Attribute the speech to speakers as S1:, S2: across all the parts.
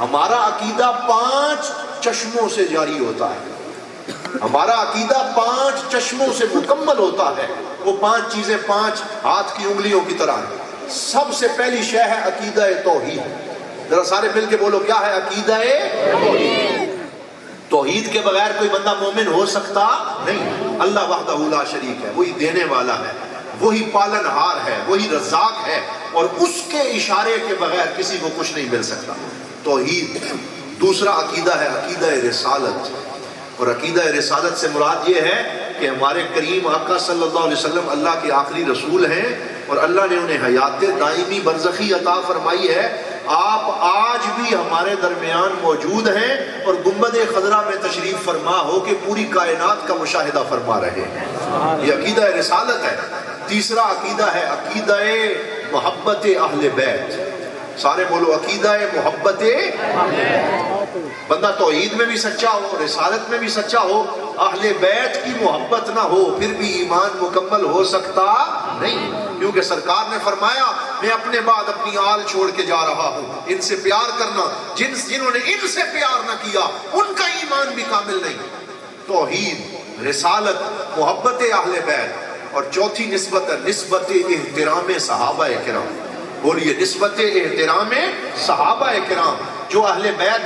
S1: ہمارا عقیدہ 5 چشموں سے جاری ہوتا ہے، ہمارا عقیدہ 5 چشموں سے مکمل ہوتا ہے۔ وہ 5 چیزیں 5 ہاتھ کی انگلیوں کی طرح ہیں۔ سب سے پہلی شے ہے عقیدہ توحید۔ ذرا سارے مل کے بولو، کیا ہے عقیدہ توحید؟ توحید کے بغیر کوئی بندہ مومن ہو سکتا نہیں۔ اللہ وحدہ لا شریک ہے، وہی دینے والا ہے، وہی پالن ہار ہے، وہی رزاق ہے، اور اس کے اشارے کے بغیر کسی کو کچھ نہیں مل سکتا۔ توحید۔ دوسرا عقیدہ ہے عقیدہ رسالت، اور عقیدہ رسالت سے مراد یہ ہے کہ ہمارے کریم آقا صلی اللہ علیہ وسلم اللہ کے آخری رسول ہیں، اور اللہ نے انہیں حیات دائمی برزخی عطا فرمائی ہے۔ آپ آج بھی ہمارے درمیان موجود ہیں اور گنبد خضرا میں تشریف فرما ہو کہ پوری کائنات کا مشاہدہ فرما رہے ہیں۔ یہ عقیدہ رسالت ہے۔ تیسرا عقیدہ ہے عقیدہ محبت اہل بیت۔ سارے بولو، عقیدہ محبت بندہ توحید میں بھی سچا ہو، رسالت میں بھی سچا ہو، اہل بیت کی محبت نہ ہو، پھر بھی ایمان مکمل ہو سکتا نہیں، کیونکہ سرکار نے فرمایا میں اپنے بعد اپنی آل چھوڑ کے جا رہا ہوں، ان سے پیار کرنا، جنہوں نے ان سے پیار نہ کیا ان کا ایمان بھی کامل نہیں۔ توحید، رسالت، محبت اہل بیت، اور چوتھی نسبت ہے نسبت احترام صحابہ کرام۔ بولیے، نسبت احترام صحابہ کرام۔ جو اہل بیت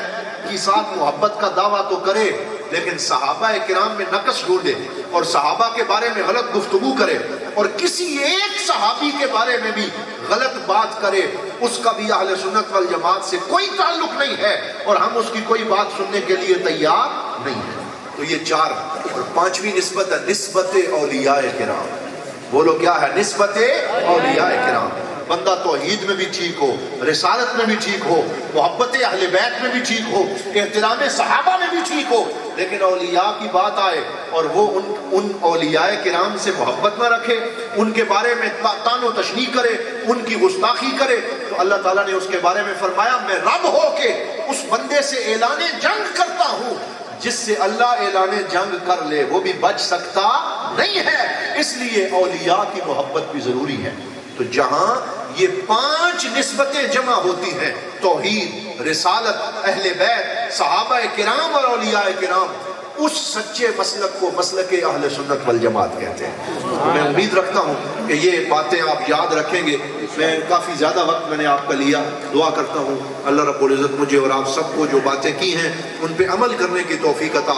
S1: کی ساتھ محبت کا دعویٰ تو کرے لیکن صحابہ کرام میں نقص ڈھونڈے اور صحابہ کے بارے میں غلط گفتگو کرے اور کسی ایک صحابی کے بارے میں بھی غلط بات کرے، اس کا بھی اہل سنت والجماعت سے کوئی تعلق نہیں ہے، اور ہم اس کی کوئی بات سننے کے لیے تیار نہیں ہیں۔ تو یہ 4۔ اور 5ویں نسبت ہے نسبت اولیاء کرام۔ بولو، کیا ہے؟ نسبت اولیاء کرام۔ بندہ توحید میں بھی ٹھیک ہو، رسالت میں بھی ٹھیک ہو، محبت اہل بیت میں بھی ٹھیک ہو، احترام صحابہ میں بھی ٹھیک ہو، لیکن اولیاء کی بات آئے اور وہ ان اولیاء کرام سے محبت نہ رکھے، ان کے بارے میں طعن و تشنیع کرے، ان کی گستاخی کرے، تو اللہ تعالیٰ نے اس کے بارے میں فرمایا میں رب ہو کے اس بندے سے اعلان جنگ کرتا ہوں۔ جس سے اللہ اعلان جنگ کر لے وہ بھی بچ سکتا نہیں ہے۔ اس لیے اولیاء کی محبت بھی ضروری ہے۔ تو جہاں یہ 5 نسبتیں جمع ہوتی ہیں، توحید، رسالت، اہل بیت، صحابہ کرام اور اولیاء کرام، اس سچے مسلک کو مسلک اہل سنت والجماعت کہتے ہیں۔ میں امید رکھتا ہوں کہ یہ باتیں آپ یاد رکھیں گے۔ میں کافی زیادہ وقت میں نے آپ کا لیا، دعا کرتا ہوں اللہ رب العزت مجھے اور آپ سب کو جو باتیں کی ہیں ان پہ عمل کرنے کی توفیق عطا